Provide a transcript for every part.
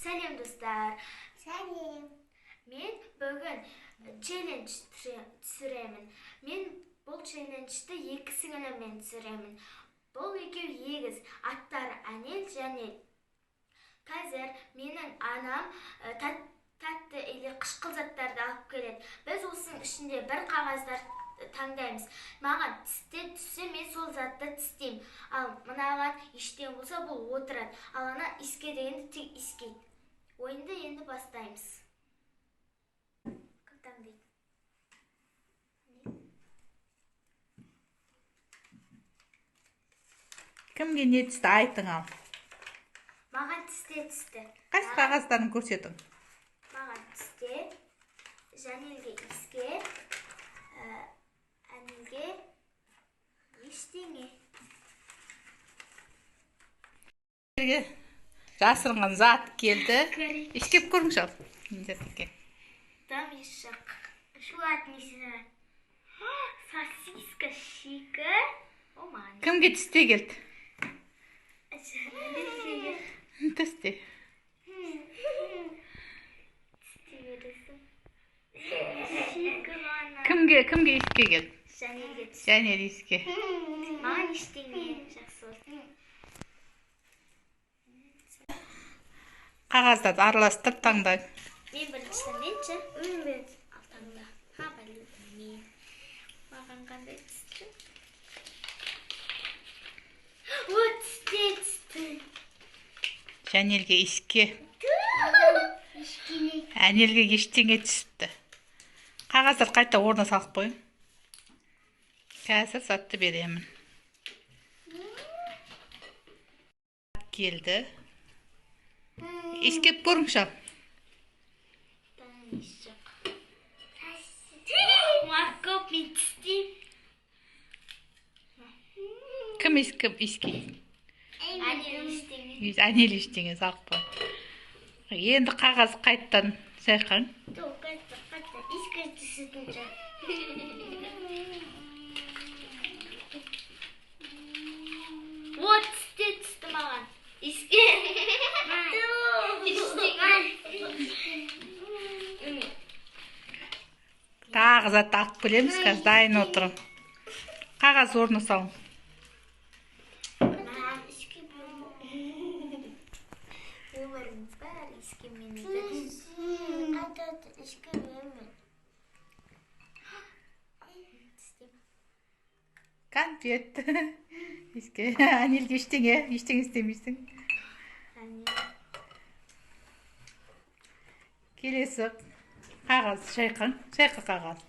Сәлем достар. Сәлем. Мен бүгін челлендж түсіремін. Мен бұл челленджді екі сіңіліммен түсіремін. Бұл екеу егіз, аттары Әнел және қазір менің анам тәтті или қышқыл заттарды алып келеді. Біз осының ішінде бір қағаздар таңдаймыз. Маған тісте түссе, мен сол затты тістеймін. Ал мынаған ештеңе болса, бұл отырады. Ал ана Иіске дегенді тек иіскейді. Ойынды енді бастаймыз. Кім таңдайды? Кімге не түсті айтың ал. Маған тісте түсті. Қайсы қағаздарын көрсетің? Маған тісте, Жәнелге Иіске, Әнелге ештеңе. Жасырынған зат келді. Ішкеп көріңіз ал. Там еще шуат несіне. Сосиска шикі. Кімге тісте келді? Тісте. Кімге Иіске келді? Жәнелге түсті. Жәнел Иіске. Маған ештеңе жақсы болды. Қағаздарды араластырып таңдайын. Мен бірінші таңдайыншы. Мен алтаңда. Мен. Маған қандай түсті? О, түсті. Жәнелге Иіске. Әнелге ештеңе түсіпті. Қағаздар қайта орнына салып қойын. Қазір затты беремін. Келді. Иіскеп көріңші. Морковь мен тістейм. Кім иіскейді? Әнел ештеңе салып қойын. Енді қағаз қайттан сайқан. Қайта. Иіске түсітінші. Вот, түсті маған. Иіске. Тағы затты алып келеміз, қазір дайын отырым. Қағаз орнына салың. Конфет. Иіске. Әнелге ештеңе істемейсің. Келесі қағаз шайқа қағаз.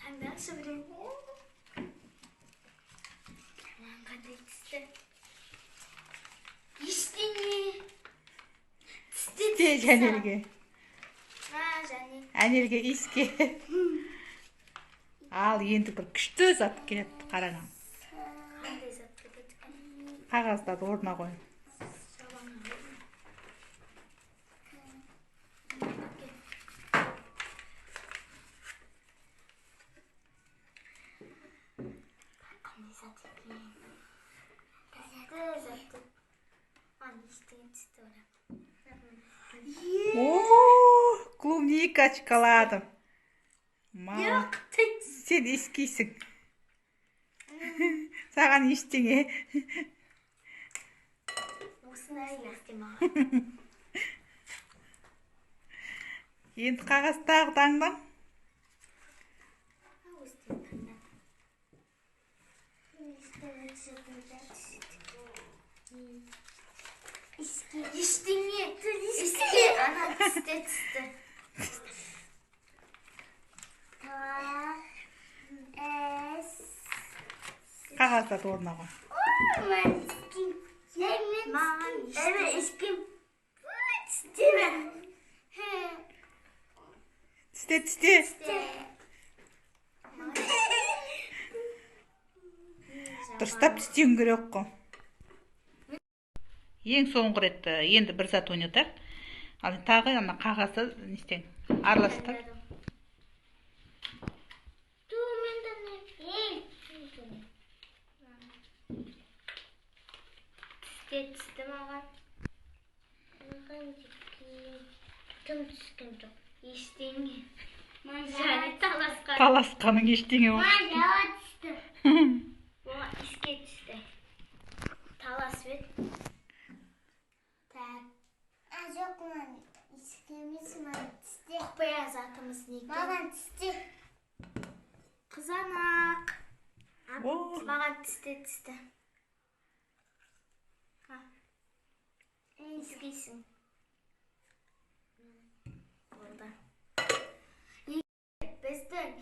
Таңдашы білем. Қандай түсті? Ештеңе. Түсте Жәнелге. Жәнел. Әнелге Иіске. Ал енді бір күшті зат келеді, қараңыз. Қандай зат келеді? Қағаздарды орнына қойын. Клубника шоколадым. Сен иіскейсің. Саған ештеңе. Осындай ләсте маған. Енді қағаздағы таңдам. Ештеңе. Иіске. Ана түсті. Қағаздарды орнына қой. Маған Иіске. Түсте. Дұрыстап түстеуің керек қой. Ең соңғы рет енді бір зат ойнатайық. Ал тағы қағазды нестен араластырып. Түсті маған. Маған тым түскен жоқ. Ештеңе. Маған Таласқан. Таласқаның ештеңе жоқ. жауа түсті. Бұл иіске тісте. Талас бет. Так. Жоқ, маған иіске емес, маған тісте. Құпия затымыз не екен? Маған тісте. Қызанақ. О. Маған тісте. Иіскейсің. Болды. Біздің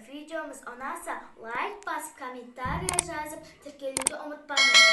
видеомыз ұнаса, лайк басып, комментария жазып, тіркелуді ұмытпаңыз.